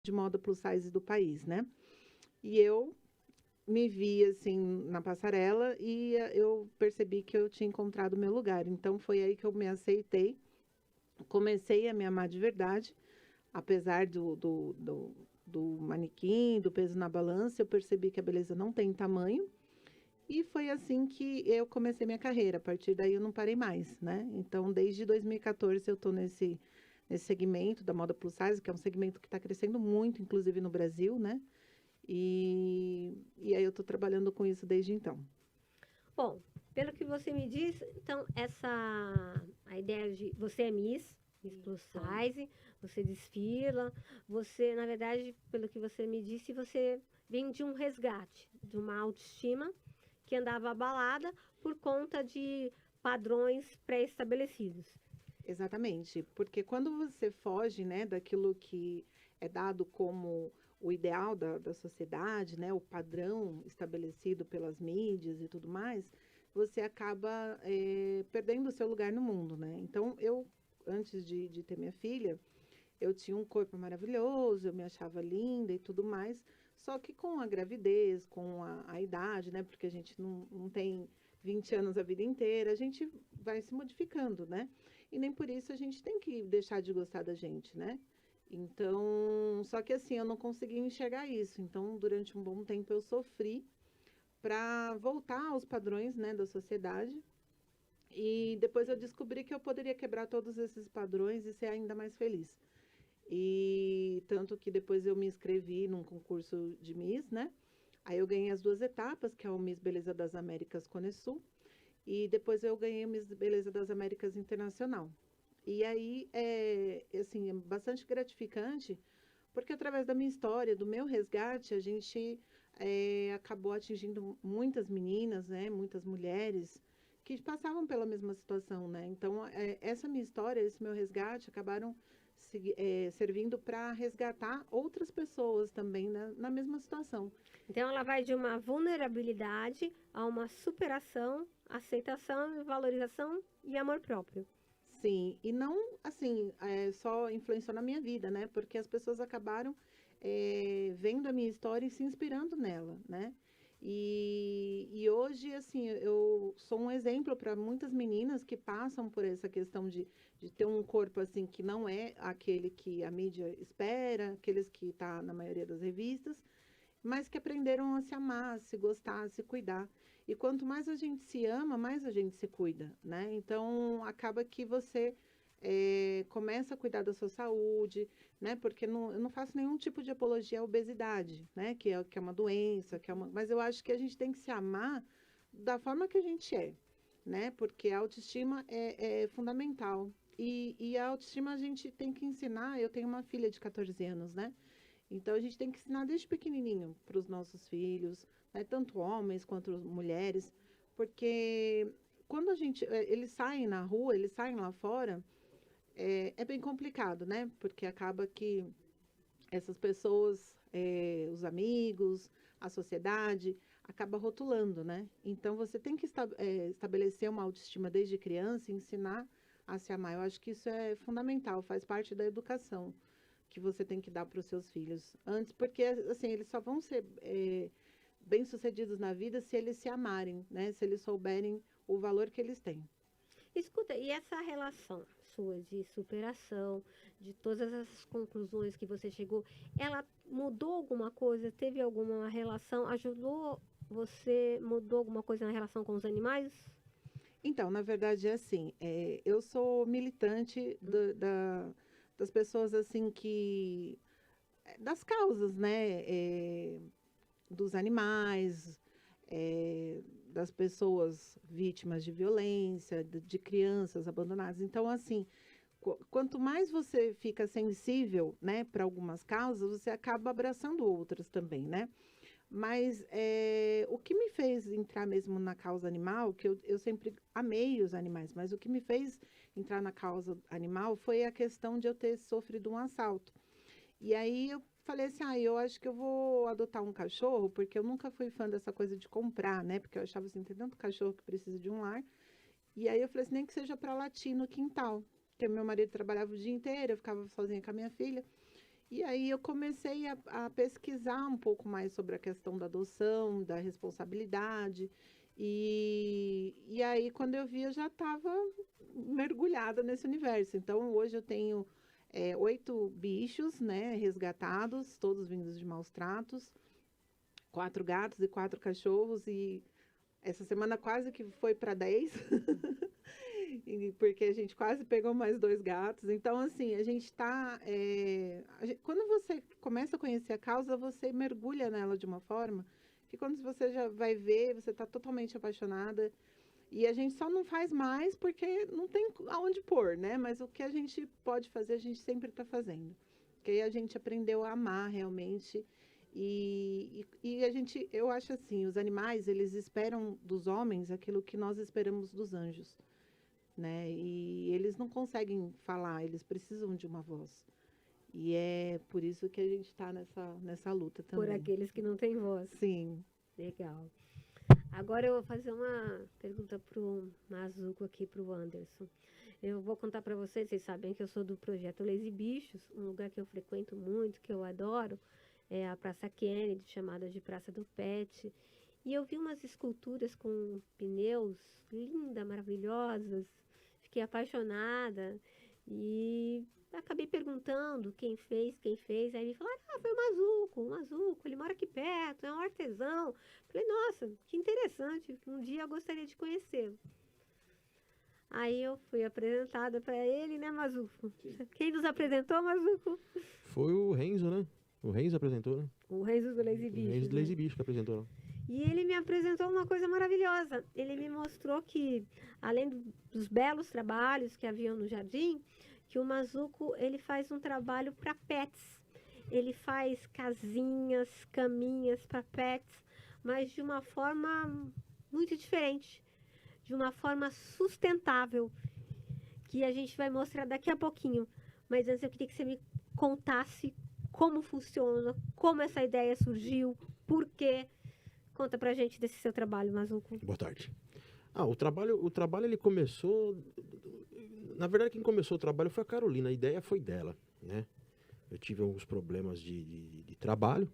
de moda plus size do país, né? E eu me vi assim na passarela e eu percebi que eu tinha encontrado o meu lugar. Então foi aí que eu me aceitei, comecei a me amar de verdade, apesar do manequim, do peso na balança, eu percebi que a beleza não tem tamanho. E foi assim que eu comecei minha carreira. A partir daí eu não parei mais, né? Então, desde 2014 eu estou nesse segmento da moda plus size, que é um segmento que está crescendo muito, inclusive no Brasil, né? E aí eu estou trabalhando com isso desde então. Bom, pelo que você me diz, então a ideia de você é Miss Plus Isso. Size, você desfila, você, na verdade, pelo que você me disse, você vem de um resgate, de uma autoestima que andava abalada por conta de padrões pré-estabelecidos. Exatamente, porque quando você foge, né, daquilo que é dado como o ideal da sociedade, né, o padrão estabelecido pelas mídias e tudo mais, você acaba perdendo o seu lugar no mundo, né? Então, eu, antes de ter minha filha, eu tinha um corpo maravilhoso, eu me achava linda e tudo mais, só que com a gravidez, com a idade, né, porque a gente não tem 20 anos a vida inteira, a gente vai se modificando, né? E nem por isso a gente tem que deixar de gostar da gente, né? Então, só que assim, eu não conseguia enxergar isso. Então, durante um bom tempo eu sofri para voltar aos padrões, né, da sociedade. E depois eu descobri que eu poderia quebrar todos esses padrões e ser ainda mais feliz. E tanto que depois eu me inscrevi num concurso de Miss, né? Aí eu ganhei as duas etapas, que é o Miss Beleza das Américas Conesul, e depois eu ganhei o Miss Beleza das Américas Internacional. E aí, assim, é bastante gratificante, porque através da minha história, do meu resgate, a gente acabou atingindo muitas meninas, né? Muitas mulheres que passavam pela mesma situação, né? Então, essa minha história, esse meu resgate, acabaram servindo para resgatar outras pessoas também na mesma situação. Então, ela vai de uma vulnerabilidade a uma superação, aceitação, valorização e amor próprio. Sim, e não assim, só influenciou na minha vida, né? Porque as pessoas acabaram vendo a minha história e se inspirando nela, né? E hoje, assim, eu sou um exemplo para muitas meninas que passam por essa questão de ter um corpo, assim, que não é aquele que a mídia espera, aqueles que tá na maioria das revistas, mas que aprenderam a se amar, a se gostar, a se cuidar. E quanto mais a gente se ama, mais a gente se cuida, né? Então, acaba que você começa a cuidar da sua saúde, né? Porque eu não faço nenhum tipo de apologia à obesidade, né? Que é uma doença, mas eu acho que a gente tem que se amar da forma que a gente é, né? Porque a autoestima é fundamental. E a autoestima a gente tem que ensinar. Eu tenho uma filha de 14 anos, né? Então a gente tem que ensinar desde pequenininho para os nossos filhos, né, tanto homens quanto mulheres, porque quando eles saem na rua, eles saem lá fora, é bem complicado, né? Porque acaba que essas pessoas, os amigos, a sociedade, acaba rotulando, né? Então você tem que estabelecer uma autoestima desde criança e ensinar a se amar. Eu acho que isso é fundamental, faz parte da educação que você tem que dar para os seus filhos antes, porque assim eles só vão ser bem-sucedidos na vida se eles se amarem, né? Se eles souberem o valor que eles têm. Escuta, e essa relação sua de superação, de todas essas conclusões que você chegou, ela mudou alguma coisa? Teve alguma relação? Ajudou você? Mudou alguma coisa na relação com os animais? Então, na verdade, é assim, eu sou militante das pessoas assim que das causas, né? Dos animais, das pessoas vítimas de violência, de crianças abandonadas. Então, assim, quanto mais você fica sensível, né, para algumas causas, você acaba abraçando outras também, né? Mas o que me fez entrar mesmo na causa animal, que eu sempre amei os animais, mas o que me fez entrar na causa animal foi a questão de eu ter sofrido um assalto. E aí eu falei assim, eu acho que eu vou adotar um cachorro, porque eu nunca fui fã dessa coisa de comprar, né? Porque eu achava assim, tem tanto cachorro que precisa de um lar. E aí eu falei assim, nem que seja para latir no quintal. Porque meu marido trabalhava o dia inteiro, eu ficava sozinha com a minha filha. E aí eu comecei a pesquisar um pouco mais sobre a questão da adoção, da responsabilidade. E aí, quando eu vi, eu já estava mergulhada nesse universo. Então, hoje eu tenho 8 bichos, né, resgatados, todos vindos de maus tratos, 4 gatos e 4 cachorros. E essa semana quase que foi para 10. Porque a gente quase pegou mais 2 gatos. Então, assim, a gente está. Quando você começa a conhecer a causa, você mergulha nela de uma forma que quando você já vai ver, você está totalmente apaixonada. E a gente só não faz mais porque não tem aonde pôr, né? Mas o que a gente pode fazer, a gente sempre está fazendo. Porque aí a gente aprendeu a amar realmente. E a gente, eu acho assim, os animais, eles esperam dos homens aquilo que nós esperamos dos anjos, né? E eles não conseguem falar, eles precisam de uma voz. E é por isso que a gente está nessa luta Por também. aqueles que não têm voz. Sim. Legal. Agora eu vou fazer uma pergunta pro Mazuco aqui, pro Anderson. Eu vou contar para vocês sabem que eu sou do projeto Lazy Bichos, um lugar que eu frequento muito, que eu adoro, é a Praça Kennedy, chamada de Praça do Pet. E eu vi umas esculturas com pneus lindas, maravilhosas. Fiquei apaixonada e acabei perguntando quem fez. Aí me falaram, foi o Mazuco, ele mora aqui perto, é um artesão. Falei, nossa, que interessante, um dia eu gostaria de conhecê-lo. Aí eu fui apresentada para ele, né, Mazuco? Quem nos apresentou, Mazuco? Foi o Renzo, né? O Renzo apresentou, né? O Renzo do Lazy O Bichos. Renzo do Lazy Bicho que apresentou. E ele me apresentou uma coisa maravilhosa. Ele me mostrou que, além dos belos trabalhos que haviam no jardim, que o Mazuco, ele faz um trabalho para pets. Ele faz casinhas, caminhas para pets, mas de uma forma muito diferente, de uma forma sustentável, que a gente vai mostrar daqui a pouquinho. Mas antes eu queria que você me contasse como funciona, como essa ideia surgiu, por quê. Conta pra gente desse seu trabalho, Mazuco. Boa tarde. O trabalho ele começou... Na verdade, quem começou o trabalho foi a Carolina, a ideia foi dela, né? Eu tive alguns problemas de trabalho,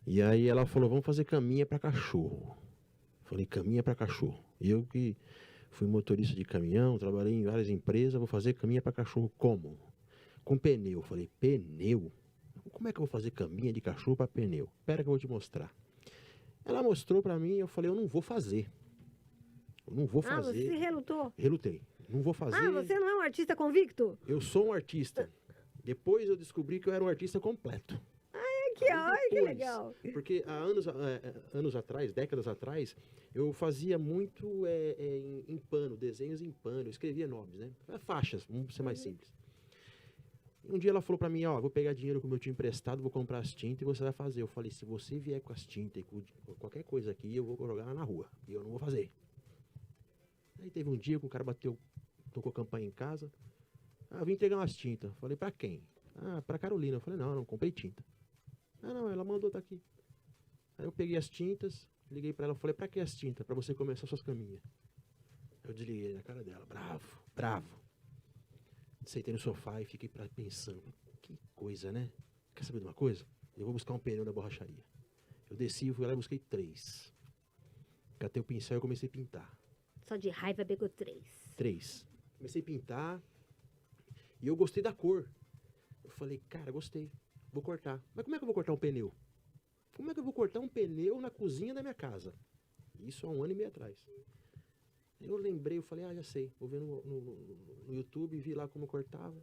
e aí ela falou, vamos fazer caminha para cachorro. Falei, caminha para cachorro. Eu que fui motorista de caminhão, trabalhei em várias empresas, vou fazer caminha para cachorro como? Com pneu. Falei, pneu? Como é que eu vou fazer caminha de cachorro para pneu? Espera que eu vou te mostrar. Ela mostrou para mim e eu falei, eu não vou fazer. Eu não vou fazer. Você relutou? Relutei. Não vou fazer. Você não é um artista convicto? Eu sou um artista. Depois eu descobri que eu era um artista completo. Que legal. Porque há anos atrás, décadas atrás, eu fazia muito em pano, desenhos em pano, eu escrevia nomes, né? Faixas, vamos ser mais simples. Um dia ela falou pra mim, vou pegar dinheiro com o meu tio emprestado, vou comprar as tintas e você vai fazer. Eu falei, se você vier com as tintas e com qualquer coisa aqui, eu vou jogar lá na rua. E eu não vou fazer. Aí teve um dia que o cara tocou campanha em casa. Eu vim entregar umas tintas. Falei, pra quem? Pra Carolina. Eu falei, não, comprei tinta. Não, ela mandou, tá aqui. Aí eu peguei as tintas, liguei pra ela, falei, pra que as tintas? Pra você começar suas caminhas. Eu desliguei na cara dela, bravo. Sentei no sofá e fiquei pensando, que coisa, né? Quer saber de uma coisa? Eu vou buscar um pneu na borracharia. Eu desci, fui lá e busquei 3. Catei o pincel e comecei a pintar. Só de raiva pegou 3. 3. Comecei a pintar e eu gostei da cor. Eu falei, cara, gostei, vou cortar. Mas como é que eu vou cortar um pneu? Como é que eu vou cortar um pneu na cozinha da minha casa? Isso há 1 ano e meio atrás. Eu lembrei, eu falei, já sei. Vou ver no YouTube, vi lá como cortava.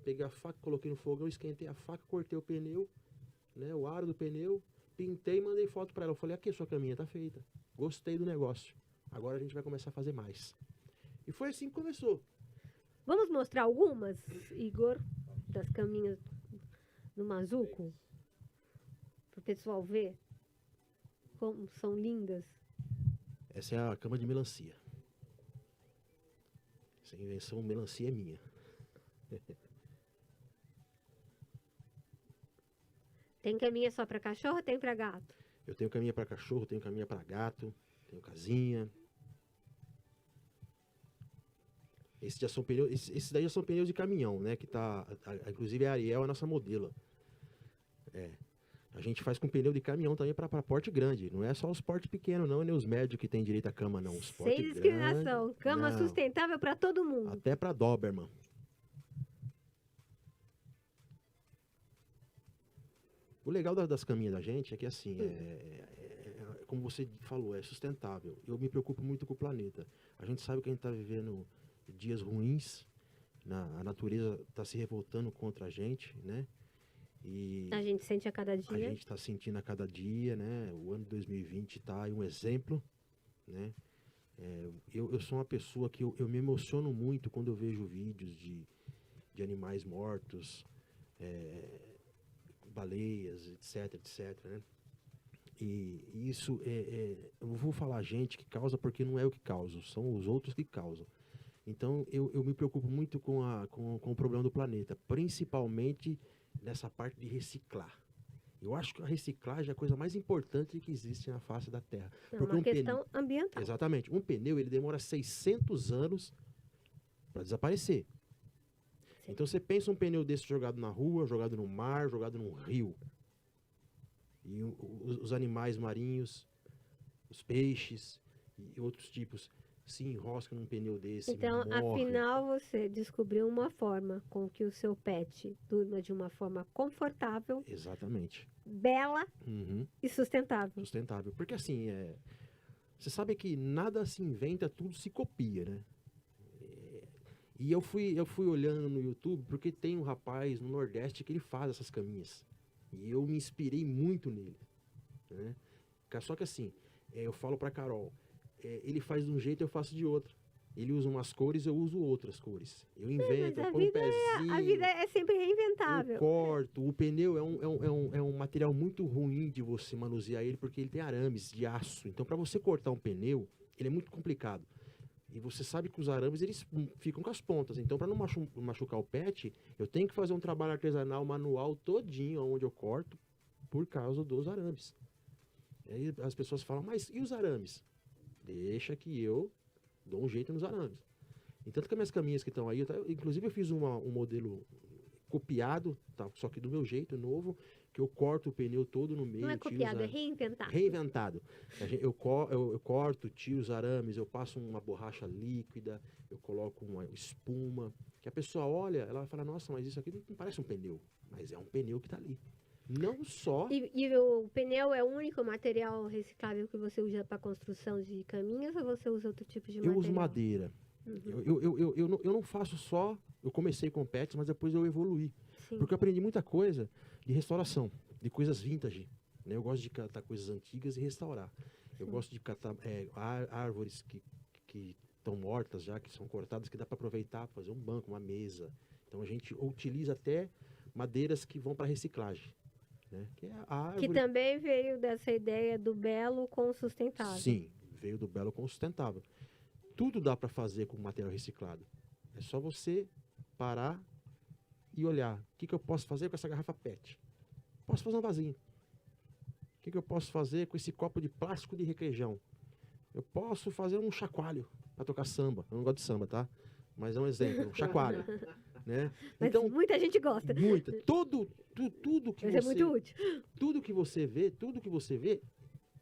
Peguei a faca, coloquei no fogão, esquentei a faca, cortei o pneu, né, o aro do pneu, pintei e mandei foto pra ela. Eu falei, aqui a sua caminha tá feita. Gostei do negócio. Agora a gente vai começar a fazer mais. E foi assim que começou. Vamos mostrar algumas, Igor, das caminhas do Mazuco? Para o pessoal ver como são lindas. Essa é a cama de melancia. Essa invenção melancia é minha. Tem caminha só para cachorro ou tem para gato? Eu tenho caminha para cachorro, tenho caminha para gato, tenho casinha. Esses daí já são pneus de caminhão, né? Que tá, inclusive a Ariel é a nossa modelo. A gente faz com pneu de caminhão também para porte grande. Não é só os portes pequenos, não, nem os médios que têm direito à cama, não. Os portes Sem discriminação. grandes, Cama não. sustentável para todo mundo. Até para Doberman. O legal das caminhas da gente é que, assim, como você falou, é sustentável. Eu me preocupo muito com o planeta. A gente sabe que a gente está vivendo dias ruins, a natureza está se revoltando contra a gente, né? E A gente sente a cada a dia. gente está sentindo a cada dia, né? O ano de 2020 está aí um exemplo, né? Eu sou uma pessoa que eu me emociono muito quando eu vejo vídeos de animais mortos, baleias, etc, né? E isso eu vou falar gente que causa porque não é eu que causo, são os outros que causam. Então eu me preocupo muito com o problema do planeta, principalmente nessa parte de reciclar. Eu acho que a reciclagem é a coisa mais importante que existe na face da Terra. É Porque uma um questão ambiental. Exatamente. Um pneu, ele demora 600 anos para desaparecer. Sim. Então você pensa um pneu desse jogado na rua, jogado no mar, jogado num rio. E os animais marinhos, os peixes e outros tipos se enroscam num pneu desse, Então, morrem. afinal, você descobriu uma forma com que o seu pet durma de uma forma confortável, Exatamente. bela Uhum. e sustentável. Sustentável. Porque assim, você sabe que nada se inventa, tudo se copia, né? E eu fui olhando no YouTube, porque tem um rapaz no Nordeste que ele faz essas caminhas. E eu me inspirei muito nele, né? Só que assim, eu falo pra Carol, ele faz de um jeito, eu faço de outro. Ele usa umas cores, eu uso outras cores. Eu invento, Mas eu ponho um pezinho, a vida é sempre reinventável. eu corto. O pneu é um material muito ruim de você manusear ele, porque ele tem arames de aço. Então, para você cortar um pneu, ele é muito complicado. E você sabe que os arames, eles ficam com as pontas. Então, para não machucar o pet, eu tenho que fazer um trabalho artesanal manual todinho, onde eu corto, por causa dos arames. E aí as pessoas falam, mas e os arames? Deixa que eu dou um jeito nos arames. E tanto que as minhas caminhas que estão aí, inclusive eu fiz um modelo copiado, tá? Só que do meu jeito, novo, que eu corto o pneu todo no meio. Não é copiado, é reinventado. Reinventado. Eu corto, tiro os arames, eu passo uma borracha líquida, eu coloco uma espuma, que a pessoa olha, ela vai falar, nossa, mas isso aqui não parece um pneu, mas é um pneu que está ali. Não só... E o pneu é o único material reciclável que você usa para construção de caminhos ou você usa outro tipo de material? Eu uso madeira. Uhum. Eu não faço só... Eu comecei com pets, mas depois eu evoluí. Sim. Porque eu aprendi muita coisa de restauração, de coisas vintage. Né? Eu gosto de catar coisas antigas e restaurar. Eu gosto de catar árvores que estão mortas já, que são cortadas, que dá para aproveitar, fazer um banco, uma mesa. Então a gente utiliza até madeiras que vão para reciclagem. Né? Que é a árvore... Que também veio dessa ideia do belo com o sustentável. Sim, veio do belo com o sustentável. Tudo dá para fazer com material reciclado. É só você parar e olhar. O que eu posso fazer com essa garrafa PET? Posso fazer um vasinho. O que eu posso fazer com esse copo de plástico de requeijão? Eu posso fazer um chacoalho para tocar samba. Eu não gosto de samba, tá? Mas é um exemplo, um chacoalho. Né? Mas Então, muita gente gosta. muita. Tudo que Mas você... é muito útil. Tudo que você vê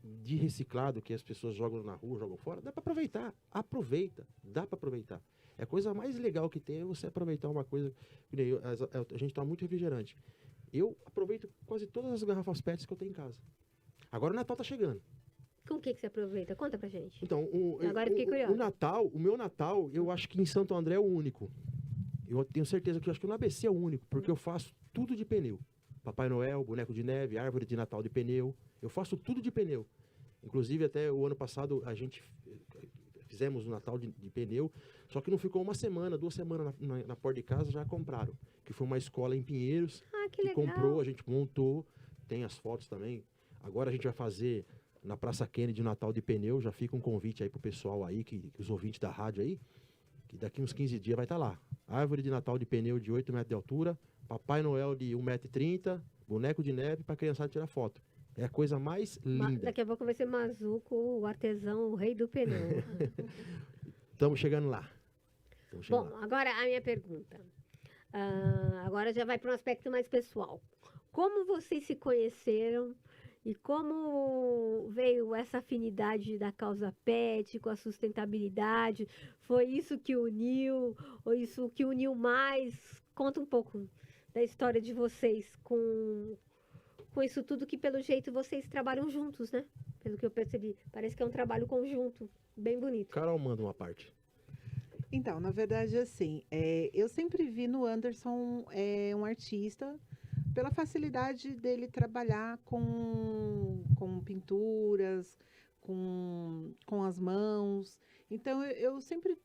de reciclado que as pessoas jogam na rua, jogam fora, dá para aproveitar. Aproveita, dá para aproveitar. É a coisa mais legal que tem é você aproveitar uma coisa. A gente toma muito refrigerante. Eu aproveito quase todas as garrafas PETs que eu tenho em casa. Agora o Natal tá chegando. Com o que você aproveita? Conta pra gente. Então, Agora eu fiquei curiosa. o meu Natal, eu acho que em Santo André é o único. Eu tenho certeza que eu acho que no ABC é o único, porque eu faço tudo de pneu. Papai Noel, boneco de neve, árvore de Natal de pneu. Eu faço tudo de pneu. Inclusive, até o ano passado, a gente fizemos o Natal de pneu, só que não ficou uma semana, 2 semanas na porta de casa, já compraram. Que foi uma escola em Pinheiros, Ah, que que legal. comprou, a gente montou, tem as fotos também. Agora a gente vai fazer na Praça Kennedy o Natal de pneu, já fica um convite aí pro pessoal aí, que os ouvintes da rádio aí, que daqui uns 15 dias vai estar lá. Árvore de Natal de pneu de 8 metros de altura, Papai Noel de 1,30 m, boneco de neve para a criançada tirar foto. É a coisa mais linda. Daqui a pouco vai ser Mazuco, o artesão, o rei do pneu. Estamos chegando lá. Bom, agora a minha pergunta. Agora já vai para um aspecto mais pessoal. como vocês se conheceram e como veio essa afinidade da causa pet com a sustentabilidade? Foi isso que uniu, ou isso que uniu mais? Conta um pouco da história de vocês com isso tudo que, pelo jeito, vocês trabalham juntos, né? Pelo que eu percebi. Parece que é um trabalho conjunto, bem bonito. Carol manda uma parte. Então, na verdade, assim, eu sempre vi no Anderson um artista pela facilidade dele trabalhar com pinturas, com as mãos. Então, eu sempre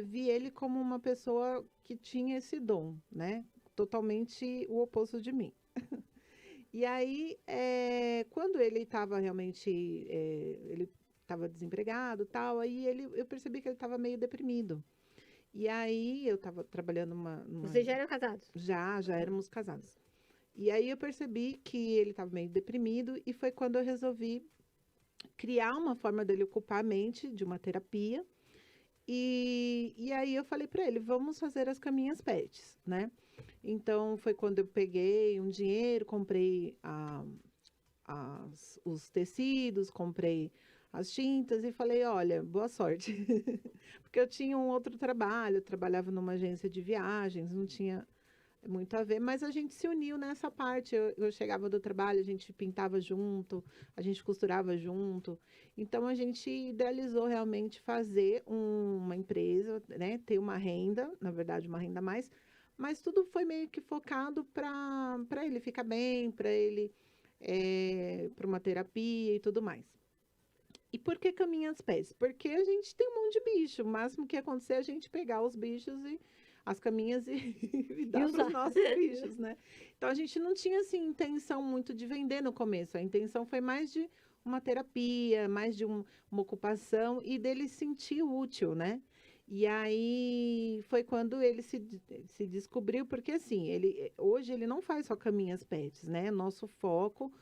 vi ele como uma pessoa que tinha esse dom, né? Totalmente o oposto de mim. E aí, quando ele estava realmente, ele estava desempregado, tal, aí eu percebi que ele estava meio deprimido. E aí eu estava trabalhando Vocês já eram casados? Já éramos casados. E aí eu percebi que ele estava meio deprimido e foi quando eu resolvi criar uma forma dele ocupar a mente de uma terapia. E aí eu falei para ele, vamos fazer as caminhas pets, né? Então foi quando eu peguei um dinheiro, comprei os tecidos, comprei as tintas e falei, olha, boa sorte. Porque eu tinha um outro trabalho, eu trabalhava numa agência de viagens, não tinha muito a ver, mas a gente se uniu nessa parte. Eu chegava do trabalho, a gente pintava junto, a gente costurava junto. Então a gente idealizou realmente fazer uma empresa, né, ter uma renda, na verdade uma renda a mais, mas tudo foi meio que focado para ele ficar bem, para ele para uma terapia e tudo mais. E por que caminhas pés? Porque a gente tem um monte de bicho. O máximo que acontecer é a gente pegar os bichos e as caminhas e dar para os nossos bichos, né? Então a gente não tinha assim intenção muito de vender no começo. A intenção foi mais de uma terapia, mais de uma ocupação e dele sentir útil, né? E aí foi quando ele se descobriu, porque assim, hoje ele não faz só caminhas pets, né? Nosso foco,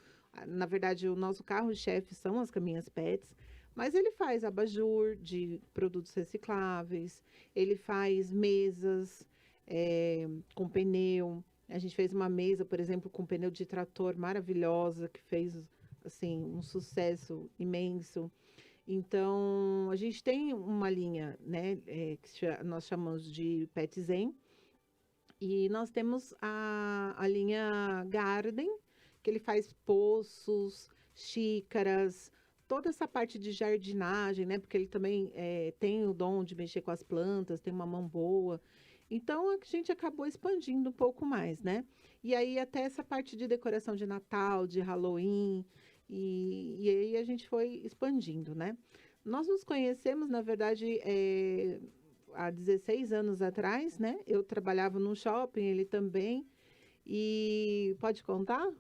na verdade, o nosso carro-chefe são as caminhas pets, mas ele faz abajur de produtos recicláveis, ele faz mesas com pneu. A gente fez uma mesa, por exemplo, com pneu de trator maravilhosa, que fez assim um sucesso imenso. Então, a gente tem uma linha, né, que nós chamamos de Pet Zen, e nós temos a linha Garden, que ele faz poços, xícaras, toda essa parte de jardinagem, né, porque ele também tem o dom de mexer com as plantas, tem uma mão boa. Então, a gente acabou expandindo um pouco mais, né? E aí, até essa parte de decoração de Natal, de Halloween, e aí a gente foi expandindo, né? Nós nos conhecemos, na verdade, há 16 anos atrás, né? Eu trabalhava num shopping, ele também. E pode contar?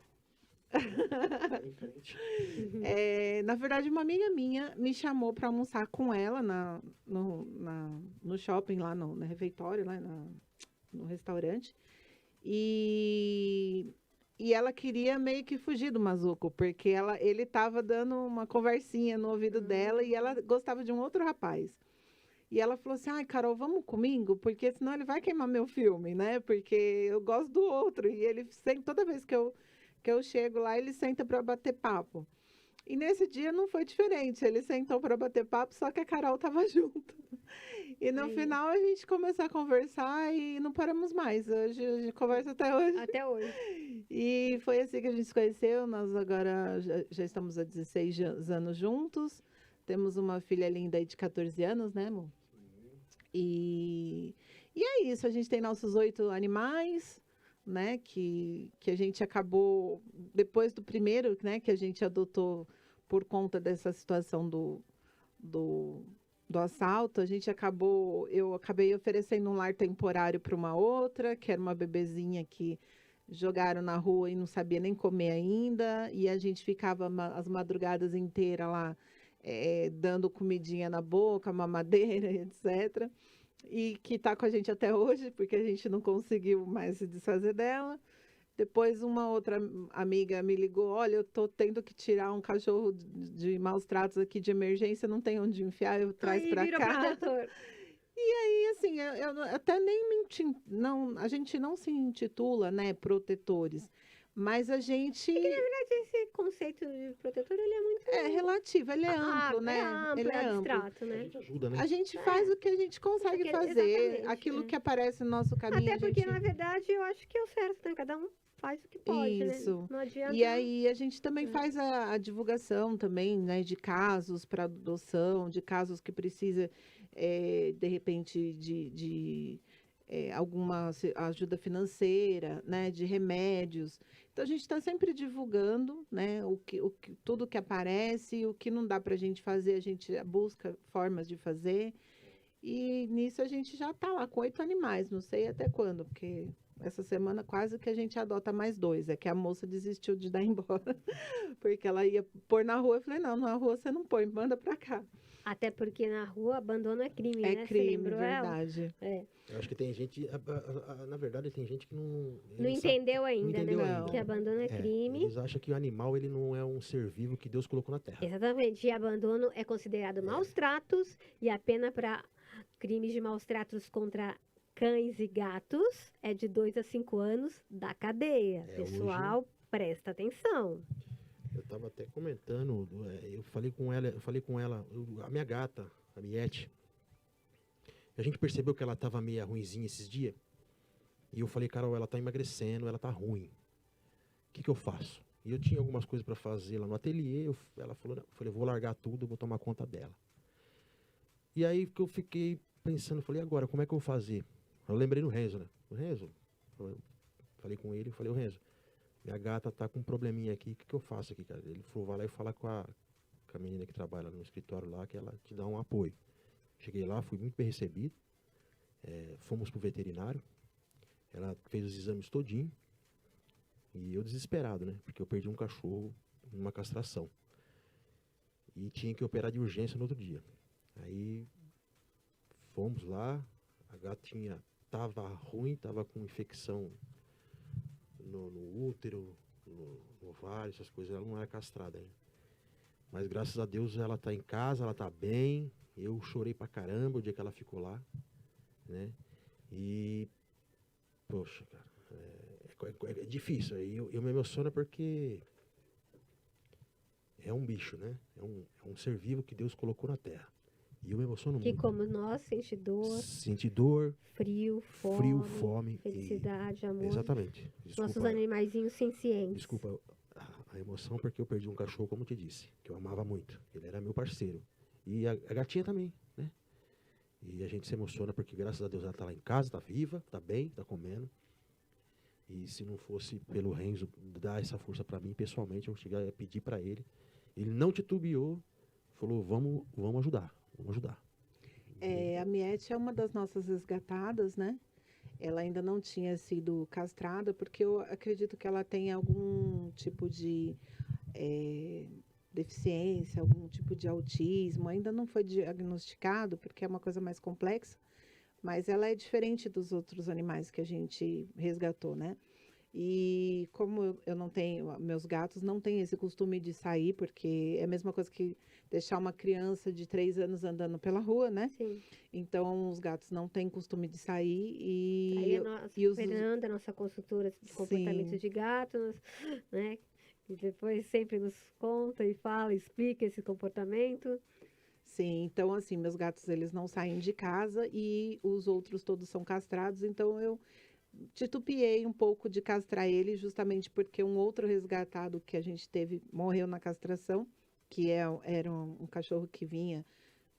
Na verdade, uma amiga minha me chamou para almoçar com ela no shopping, lá no refeitório, lá no restaurante. E ela queria meio que fugir do Mazuco, porque ele estava dando uma conversinha no ouvido dela e ela gostava de um outro rapaz. E ela falou assim, ai, Carol, vamos comigo? Porque senão ele vai queimar meu filme, né? Porque eu gosto do outro. E ele sempre, toda vez que eu chego lá, ele senta para bater papo. E nesse dia não foi diferente. Ele sentou para bater papo, só que a Carol estava junto. E no final a gente começou a conversar e não paramos mais. Hoje a gente conversa até hoje. Até hoje. E foi assim que a gente se conheceu. Nós agora já estamos há 16 anos juntos. Temos uma filha linda aí de 14 anos, né, amor? E é isso. A gente tem nossos 8 animais, né? Que a gente acabou, depois do primeiro, né? Que a gente adotou por conta dessa situação do assalto, eu acabei oferecendo um lar temporário para uma outra, que era uma bebezinha que jogaram na rua e não sabia nem comer ainda, e a gente ficava as madrugadas inteiras lá, dando comidinha na boca, mamadeira, etc. E que está com a gente até hoje, porque a gente não conseguiu mais se desfazer dela. Depois uma outra amiga me ligou, olha, eu tô tendo que tirar um cachorro de maus tratos aqui de emergência, não tem onde enfiar, eu traz para cá. Protetor. E aí, assim, eu até nem a gente não se intitula, né, protetores, Mas a gente Esse conceito de protetor, ele é muito é relativo, ele é amplo, né? é amplo, Ele é é amplo. abstrato, A né? gente ajuda, né? A gente faz o que a gente consegue fazer, Exatamente, aquilo é. que aparece no nosso caminho, Até a porque, gente na verdade, eu acho que é o certo, né? Cada um faz o que pode, né? isso. Não E adianta. aí a gente também faz a divulgação também, né, de casos para adoção, de casos que precisa, de repente, alguma ajuda financeira, né, de remédios. Então a gente está sempre divulgando, né, tudo que aparece, o que não dá para a gente fazer, a gente busca formas de fazer. E nisso a gente já está lá com 8 animais, não sei até quando, porque essa semana quase que a gente adota mais 2. É que a moça desistiu de dar embora, porque ela ia pôr na rua. Eu falei, não, na rua você não põe, manda para cá. Até porque na rua abandono é crime, É né? Você crime, lembrou ela? verdade. É. Eu acho que tem gente, na verdade, tem gente que não... Não ele sabe- entendeu ainda, não entendeu né? ainda. Que abandono é crime. Eles acham que o animal ele não é um ser vivo que Deus colocou na Terra. Exatamente. E abandono é considerado maus tratos e a pena para crimes de maus tratos contra cães e gatos é de 2 a 5 anos da cadeia. Pessoal, presta atenção. Eu estava até comentando, eu falei com ela, a minha gata, a Miete, a gente percebeu que ela estava meio ruinzinha esses dias. E eu falei, Carol, ela está emagrecendo, ela está ruim. O que eu faço? E eu tinha algumas coisas para fazer lá no ateliê. Ela falou, não, eu falei, vou largar tudo, eu vou tomar conta dela. E aí que eu fiquei pensando, falei, agora, como é que eu vou fazer? Eu lembrei do Renzo, né? O Renzo, eu falei com ele, falei, ô Renzo, minha gata tá com um probleminha aqui, o que eu faço aqui, cara? Ele falou, vai lá e fala com a menina que trabalha no escritório lá, que ela te dá um apoio. Cheguei lá, fui muito bem recebido, fomos pro veterinário, ela fez os exames todinho, e eu desesperado, né? Porque eu perdi um cachorro numa castração. E tinha que operar de urgência no outro dia. Aí fomos lá, a gatinha tava ruim, tava com infecção no útero, no ovário, essas coisas, ela não era castrada ainda. Mas graças a Deus ela tá em casa, ela tá bem. Eu chorei pra caramba o dia que ela ficou lá, né? E, poxa, cara, é difícil. Eu me emociono porque é um bicho, né? É um ser vivo que Deus colocou na terra. E eu me emociono Que muito. como nós, sente dor, Sente dor, frio, fome. felicidade, amor. Exatamente. Nossos animaizinhos sencientes. Desculpa a emoção porque eu perdi um cachorro, como eu te disse, que eu amava muito. Ele era meu parceiro. E a gatinha também, né? E a gente se emociona porque, graças a Deus, ela tá lá em casa, tá viva, tá bem, tá comendo. E se não fosse pelo Renzo dar essa força para mim, pessoalmente, eu cheguei a pedir para ele. Ele não titubeou, falou, vamos ajudar, vamos ajudar. A Miete é uma das nossas resgatadas, né? Ela ainda não tinha sido castrada, porque eu acredito que ela tem algum tipo de deficiência, algum tipo de autismo. Ainda não foi diagnosticado, porque é uma coisa mais complexa, mas ela é diferente dos outros animais que a gente resgatou, né? E como eu não tenho, meus gatos não têm esse costume de sair, porque é a mesma coisa que deixar uma criança de 3 anos andando pela rua, né? Sim. Então, os gatos não têm costume de sair Aí a nossa Fernanda, nossa consultora de comportamento de gatos, né? E depois sempre nos conta e fala, explica esse comportamento. Sim, então assim, meus gatos eles não saem de casa e os outros todos são castrados, então eu titubeei um pouco de castrar ele justamente porque um outro resgatado que a gente teve morreu na castração, que era um cachorro que vinha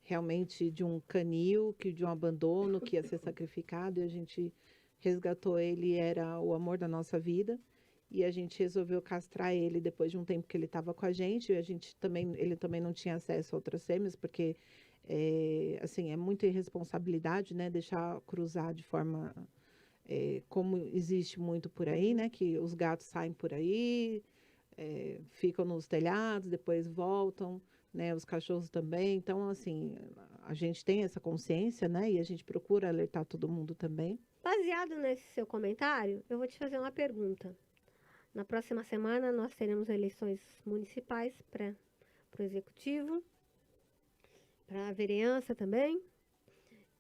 realmente de um canil, de um abandono, que ia ser sacrificado, e a gente resgatou ele, era o amor da nossa vida. E a gente resolveu castrar ele depois de um tempo que ele estava com a gente. Ele também não tinha acesso a outras fêmeas, porque assim, é muita irresponsabilidade, né? Deixar cruzar de forma como existe muito por aí, né? Que os gatos saem por aí, ficam nos telhados, depois voltam, né? Os cachorros também. Então, assim, a gente tem essa consciência, né? E a gente procura alertar todo mundo também. Baseado nesse seu comentário, eu vou te fazer uma pergunta. Na próxima semana, nós teremos eleições municipais para o executivo, para a vereança também.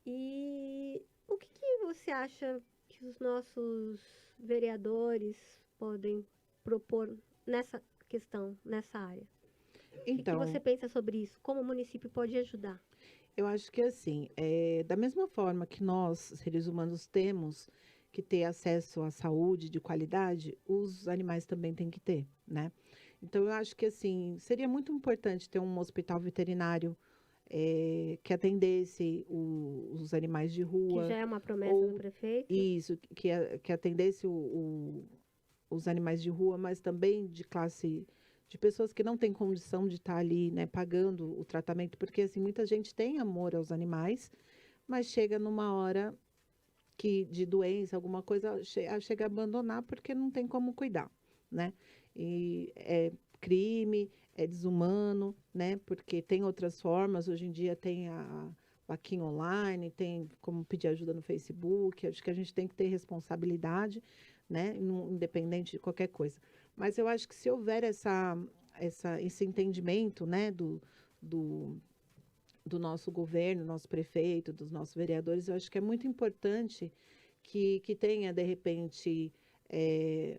E o que você acha que os nossos vereadores podem propor nessa questão, nessa área? O que Então, você pensa sobre isso? Como o município pode ajudar? eu acho que assim, da mesma forma que nós, seres humanos, temos que ter acesso à saúde de qualidade, os animais também têm que ter, né? Então, eu acho que assim, seria muito importante ter um hospital veterinário que atendesse os animais de Que rua, já é uma promessa do ou prefeito. isso, que atendesse os animais de rua, mas também de classe de pessoas que não têm condição de estar ali, né, pagando o tratamento, porque assim muita gente tem amor aos animais, mas chega numa hora que de doença, alguma coisa, chega a abandonar porque não tem como cuidar, né? E é crime, é desumano, né? Porque tem outras formas, hoje em dia tem a vaquinha online, tem como pedir ajuda no Facebook, acho que a gente tem que ter responsabilidade, né? Independente de qualquer coisa. Mas eu acho que se houver esse entendimento, né, do, do nosso governo, nosso prefeito, dos nossos vereadores, eu acho que é muito importante que tenha, de repente,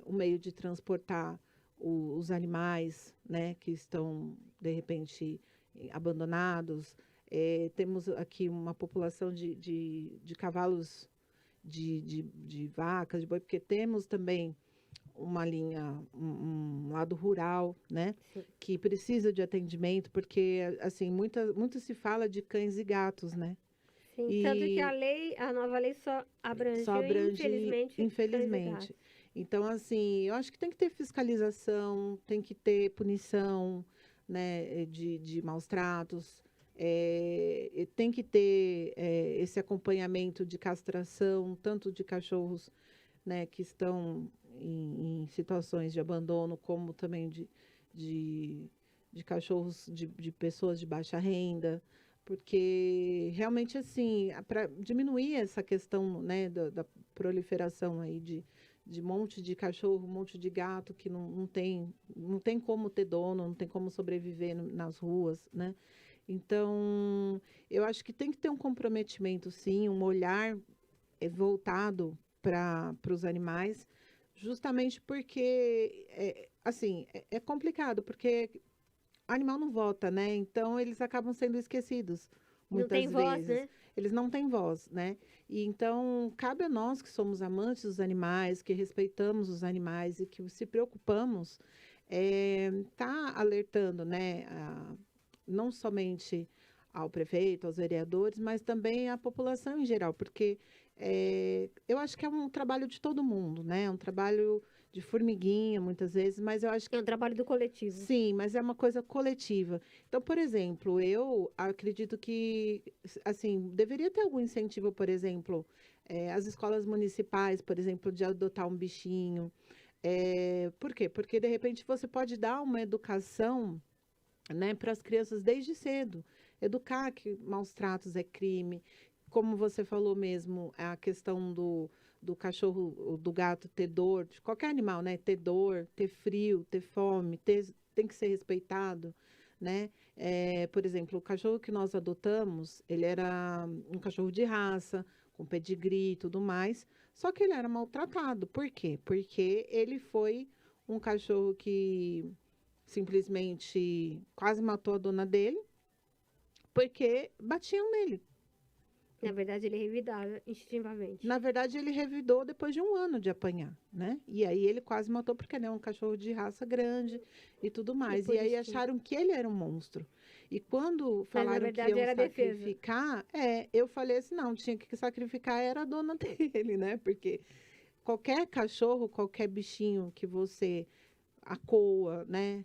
um meio de transportar os animais, né, que estão, de repente, abandonados. Temos aqui uma população de cavalos, de vacas, de boi, porque temos também uma linha, um lado rural, né, Sim. que precisa de atendimento, porque, assim, muito se fala de cães e gatos, né, Sim, tanto que e a nova lei só só abrangeu, abrange, infelizmente, cães e infelizmente. gatos. Então, assim, eu acho que tem que ter fiscalização, tem que ter punição, né, de maus tratos, e tem que ter esse acompanhamento de castração, tanto de cachorros, né, que estão em situações de abandono, como também de, de cachorros de pessoas de baixa renda, porque realmente assim, para diminuir essa questão, né, da proliferação aí de monte de cachorro, um monte de gato que não tem como ter dono, não tem como sobreviver nas ruas, né? Então, eu acho que tem que ter um comprometimento, sim, um olhar voltado para os animais, justamente porque, assim, é complicado, porque animal não vota, né? Então, eles acabam sendo esquecidos, Não tem muitas voz, vezes. né? Eles não têm voz, né? E então, cabe a nós que somos amantes dos animais, que respeitamos os animais e que se preocupamos, tá alertando, né? Não somente ao prefeito, aos vereadores, mas também à população em geral, porque eu acho que é um trabalho de todo mundo, né? É um trabalho de formiguinha, muitas vezes, mas eu acho É que um trabalho do coletivo. sim, mas é uma coisa coletiva. Então, por exemplo, eu acredito que, assim, deveria ter algum incentivo, por exemplo, as escolas municipais, por exemplo, de adotar um bichinho. Por quê? Porque, de repente, você pode dar uma educação, né, para as crianças desde cedo. Educar que maus tratos é crime. Como você falou mesmo, a questão do cachorro, do gato ter dor, de qualquer animal, né? Ter dor, ter frio, ter fome, tem que ser respeitado, né? Por exemplo, o cachorro que nós adotamos, ele era um cachorro de raça, com pedigree e tudo mais, só que ele era maltratado. Por quê? Porque ele foi um cachorro que simplesmente quase matou a dona dele, porque batiam nele. Na verdade, ele revidava instintivamente. Na verdade, ele revidou depois de um ano de apanhar, né? E aí ele quase matou porque ele é um cachorro de raça grande e tudo mais. por E aí instinto. acharam que ele era um monstro. E quando Mas, na falaram que verdade, iam era defesa. sacrificar, eu falei assim, não, tinha que sacrificar era a dona dele, né? Porque qualquer cachorro, qualquer bichinho que você acoa, né?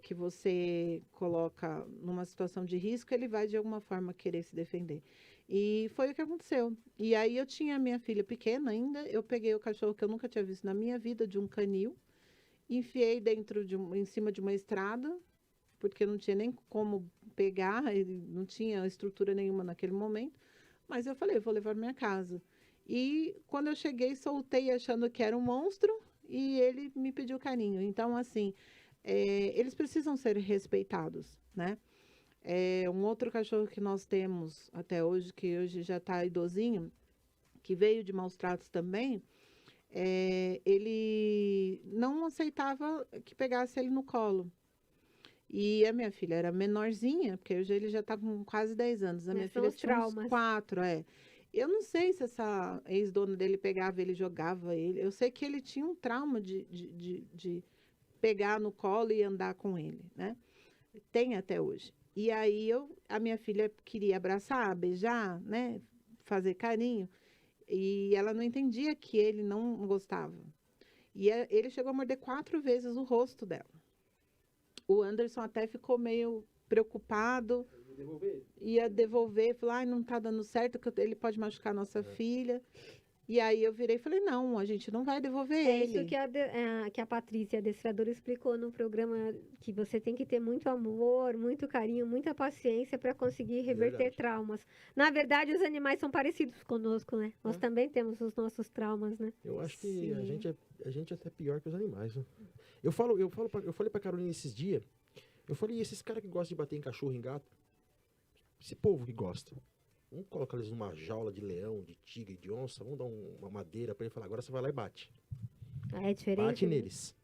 Que você coloca numa situação de risco, ele vai de alguma forma querer se defender. E foi o que aconteceu. E aí eu tinha minha filha pequena ainda, eu peguei o cachorro que eu nunca tinha visto na minha vida, de um canil, enfiei em cima de uma estrada, porque não tinha nem como pegar, ele não tinha estrutura nenhuma naquele momento. Mas eu falei, eu vou levar para minha casa. E quando eu cheguei, soltei achando que era um monstro e ele me pediu carinho. Então, assim, eles precisam ser respeitados, né? Um outro cachorro que nós temos até hoje, que hoje já está idosinho, que veio de maus tratos também, ele não aceitava que pegasse ele no colo. E a minha filha era menorzinha, porque hoje ele já está com quase 10 anos. A minha São filha os tinha uns traumas. 4, Eu não sei se essa ex-dona dele pegava ele, jogava ele. Eu sei que ele tinha um trauma de pegar no colo e andar com ele, né? Tem até hoje. E aí a minha filha queria abraçar, beijar, né? Fazer carinho. E ela não entendia que ele não gostava. E ele chegou a morder 4 vezes o rosto dela. O Anderson até ficou meio preocupado, ia devolver, falou, ai, não tá dando certo, que ele pode machucar a nossa filha. E aí eu virei e falei, não, a gente não vai devolver É ele. isso que a Patrícia, a adestradora, explicou no programa, que você tem que ter muito amor, muito carinho, muita paciência para conseguir reverter Verdade. traumas. Na verdade, os animais são parecidos conosco, né? Nós também temos os nossos traumas, né? Eu acho que Sim. a gente é até pior que os animais, né? Eu falei pra Carolina esses dias, eu falei, esses caras que gostam de bater em cachorro, em gato, esse povo que gosta, vamos colocar eles numa jaula de leão, de tigre, de onça, vamos dar uma madeira pra ele falar, agora você vai lá e bate. É diferente. Bate né? neles.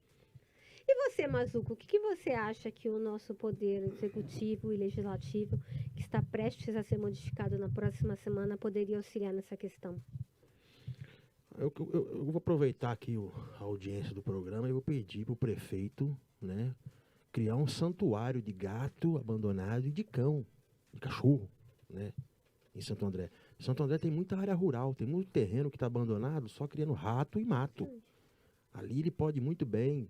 E você, Mazuco, o que você acha que o nosso poder executivo e legislativo, que está prestes a ser modificado na próxima semana, poderia auxiliar nessa questão? Eu vou aproveitar aqui a audiência do programa e vou pedir pro prefeito, né, criar um santuário de gato abandonado e de cão, de cachorro, né, em Santo André. Santo André tem muita área rural, tem muito terreno que está abandonado, só criando rato e mato. Ali ele pode muito bem,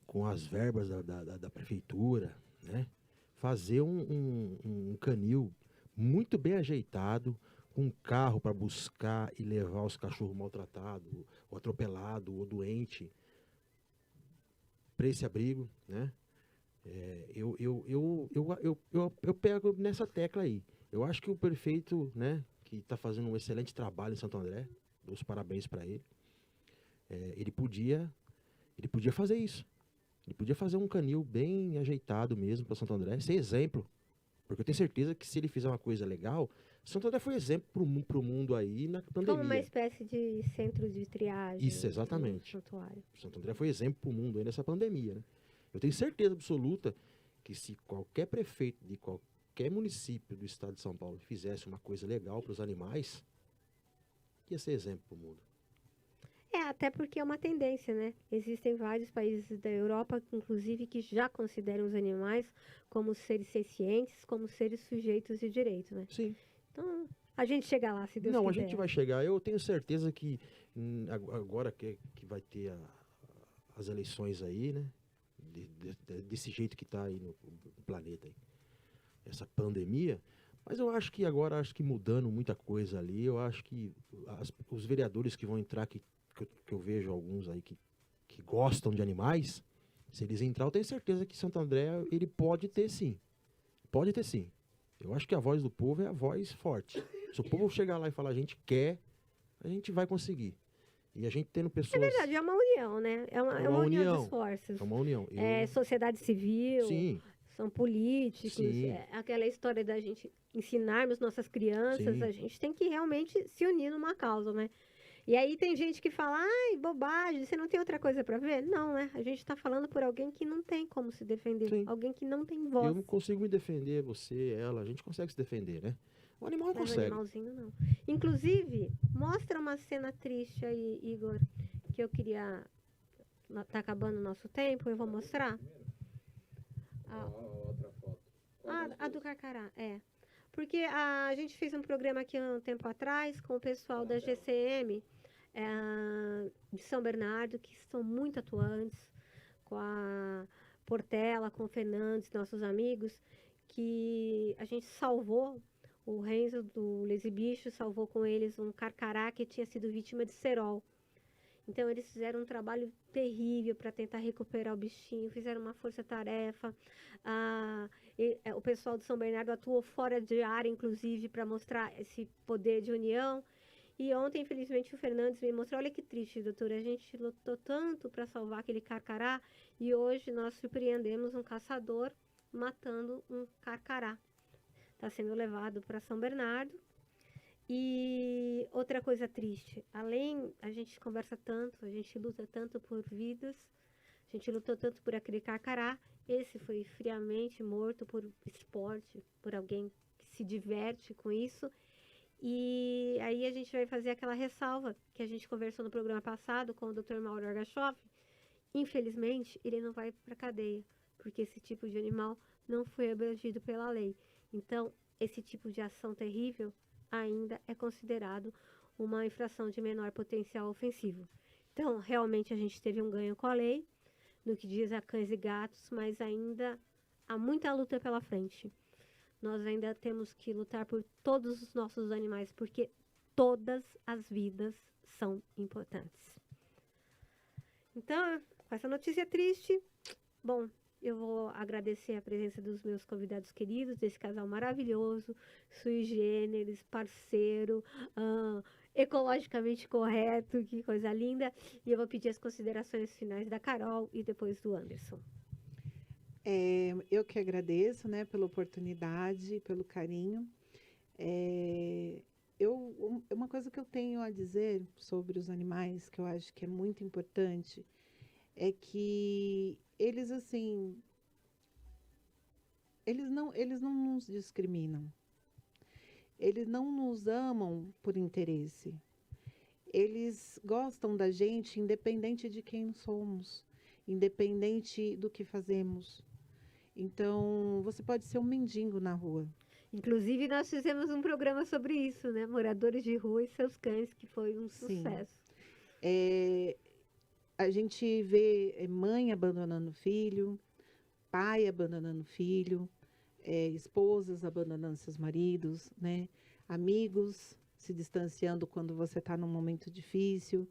com as verbas da prefeitura, né, fazer um canil muito bem ajeitado, com um carro para buscar e levar os cachorros maltratados, ou atropelados, ou doentes, para esse abrigo, né? Eu pego nessa tecla aí. Eu acho que o prefeito, né, que está fazendo um excelente trabalho em Santo André, dou os parabéns para ele, ele podia fazer isso. Ele podia fazer um canil bem ajeitado mesmo para Santo André, ser exemplo. Porque eu tenho certeza que se ele fizer uma coisa legal, Santo André foi exemplo pro mundo aí na pandemia. Como uma espécie de centro de triagem. Isso, exatamente. Santuário. Santo André foi exemplo pro mundo aí nessa pandemia, né? Eu tenho certeza absoluta que se qualquer prefeito de qualquer município do estado de São Paulo fizesse uma coisa legal para os animais, ia ser exemplo pro mundo. Até porque é uma tendência, né? Existem vários países da Europa, inclusive, que já consideram os animais como seres sencientes, como seres sujeitos de direito, né? Sim. Então, a gente chega lá, se Deus Não, quiser. a gente vai chegar. Eu tenho certeza que agora que vai ter as eleições aí, né? Desse jeito que está aí no planeta aí. Essa pandemia. Mas eu acho que agora, mudando muita coisa ali, eu acho que os vereadores que vão entrar, que eu vejo alguns aí que gostam de animais, se eles entrar, eu tenho certeza que Santo André, ele pode ter sim. Pode ter sim. Eu acho que a voz do povo é a voz forte. Se o povo chegar lá e falar, a gente quer, a gente vai conseguir. E a gente tendo pessoas... É verdade, é uma união, né? É uma união de esforços. É uma união. É sociedade civil, Sim. são políticos, Sim. aquela história da gente ensinarmos nossas crianças, Sim. a gente tem que realmente se unir numa causa, né? E aí tem gente que fala, ai, bobagem, você não tem outra coisa para ver? Não, né? A gente está falando por alguém que não tem como se defender, Sim. alguém que não tem voz. Eu não consigo me defender, você, ela, a gente consegue se defender, né? O animal Mas o consegue. animalzinho não. Inclusive, mostra uma cena triste aí, Igor, que eu queria... Tá acabando o nosso tempo, eu vou mostrar. Outra foto. A do Carcará, Porque a gente fez um programa aqui há um tempo atrás com o pessoal da GCM de São Bernardo, que são muito atuantes, com a Portela, com o Fernandes, nossos amigos, que a gente salvou, o Renzo do Lazy Bicho salvou com eles um carcará que tinha sido vítima de cerol. Então, eles fizeram um trabalho terrível para tentar recuperar o bichinho, fizeram uma força-tarefa. O pessoal de São Bernardo atuou fora de área, inclusive, para mostrar esse poder de união. E ontem, infelizmente, o Fernandes me mostrou, olha que triste, doutora, a gente lutou tanto para salvar aquele carcará e hoje nós surpreendemos um caçador matando um carcará. Está sendo levado para São Bernardo E outra coisa triste, além, a gente conversa tanto, a gente luta tanto por vidas, a gente lutou tanto por aquele carcará, esse foi friamente morto por esporte, por alguém que se diverte com isso. E aí a gente vai fazer aquela ressalva que a gente conversou no programa passado com o Dr. Mauro Argachoff. Infelizmente, ele não vai para cadeia, porque esse tipo de animal não foi abrangido pela lei. Então, esse tipo de ação terrível ainda é considerado uma infração de menor potencial ofensivo. Então, realmente a gente teve um ganho com a lei, no que diz a cães e gatos, mas ainda há muita luta pela frente. Nós ainda temos que lutar por todos os nossos animais, porque todas as vidas são importantes. Então, com essa notícia triste, bom, eu vou agradecer a presença dos meus convidados queridos, desse casal maravilhoso, sui generis, parceiro, ecologicamente correto, que coisa linda. E eu vou pedir as considerações finais da Carol e depois do Anderson. Eu que agradeço, né, pela oportunidade, pelo carinho. Uma coisa que eu tenho a dizer sobre os animais, que eu acho que é muito importante, é que eles, assim, eles não nos discriminam. Eles não nos amam por interesse. Eles gostam da gente independente de quem somos, independente do que fazemos. Então, você pode ser um mendigo na rua. Inclusive, nós fizemos um programa sobre isso, né? Moradores de rua e seus cães, que foi um sucesso. A gente vê mãe abandonando filho, pai abandonando filho, esposas abandonando seus maridos, né? Amigos se distanciando quando você está num momento difícil.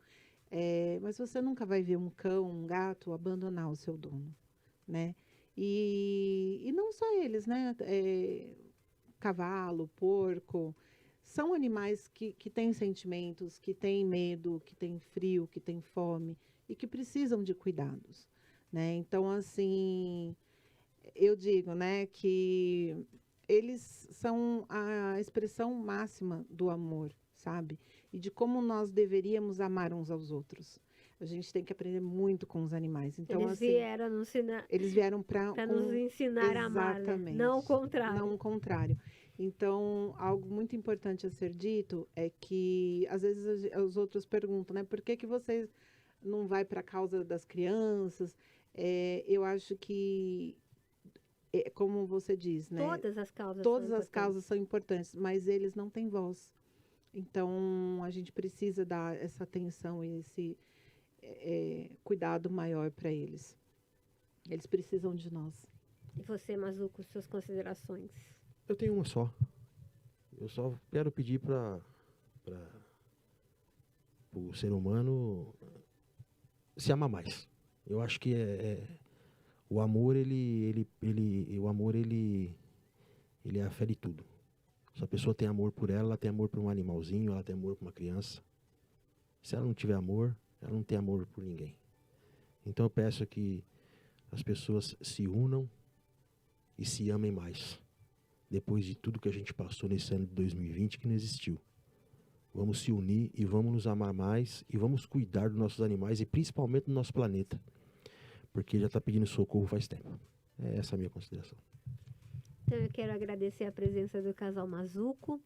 Mas você nunca vai ver um cão, um gato abandonar o seu dono, né? E não só eles, né? Cavalo, porco, são animais que têm sentimentos, que têm medo, que têm frio, que têm fome e que precisam de cuidados, né? Então, assim, eu digo, né, que eles são a expressão máxima do amor, sabe? E de como nós deveríamos amar uns aos outros. A gente tem que aprender muito com os animais. Então, eles assim, vieram nos ensinar, eles vieram para nos ensinar a amar, né? Não o contrário. Não o contrário. Então, algo muito importante a ser dito é que, às vezes, os outros perguntam, né? Por que vocês não vai para a causa das crianças? Eu acho que, como você diz, né? Todas as causas são importantes, mas eles não têm voz. Então, a gente precisa dar essa atenção e esse cuidado maior para eles. Eles precisam de nós. E você, Mazuco, suas considerações? Eu tenho uma só. Eu só quero pedir para o ser humano se amar mais. Eu acho que o amor ele afere tudo. Se a pessoa tem amor por ela tem amor por um animalzinho, ela tem amor por uma criança. Se ela não tiver amor, ela não tem amor por ninguém. Então eu peço que as pessoas se unam e se amem mais. Depois de tudo que a gente passou nesse ano de 2020 que não existiu. Vamos se unir e vamos nos amar mais e vamos cuidar dos nossos animais e principalmente do nosso planeta. Porque já está pedindo socorro faz tempo. É essa a minha consideração. Então eu quero agradecer a presença do casal Mazuco.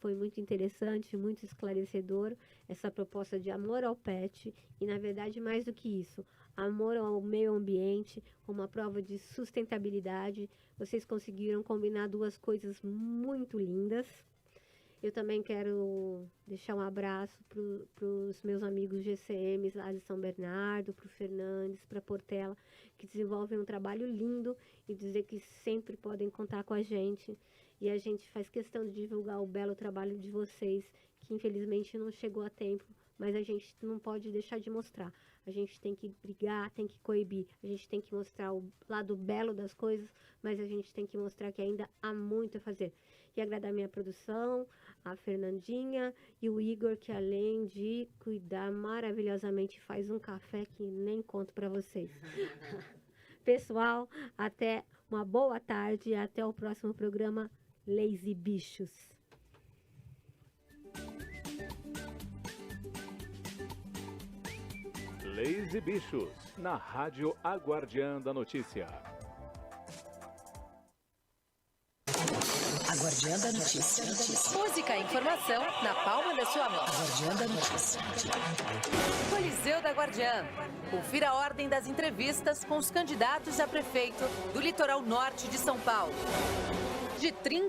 Foi muito interessante, muito esclarecedor essa proposta de amor ao pet e, na verdade, mais do que isso, amor ao meio ambiente, uma prova de sustentabilidade. Vocês conseguiram combinar duas coisas muito lindas. Eu também quero deixar um abraço para os meus amigos GCMs lá de São Bernardo, para o Fernandes, para a Portela, que desenvolvem um trabalho lindo e dizer que sempre podem contar com a gente. E a gente faz questão de divulgar o belo trabalho de vocês, que infelizmente não chegou a tempo, mas a gente não pode deixar de mostrar. A gente tem que brigar, tem que coibir, a gente tem que mostrar o lado belo das coisas, mas a gente tem que mostrar que ainda há muito a fazer. E agradar a minha produção, a Fernandinha e o Igor, que além de cuidar maravilhosamente, faz um café que nem conto para vocês. Pessoal, até uma boa tarde e até o próximo programa Leis e Bichos. Leis e Bichos, na Rádio A Guardiã da Notícia. A Guardiã da Notícia. Música e informação na palma da sua mão. A Guardiã da Notícia. Coliseu da Guardiã. Confira a ordem das entrevistas com os candidatos a prefeito do litoral norte de São Paulo. De 30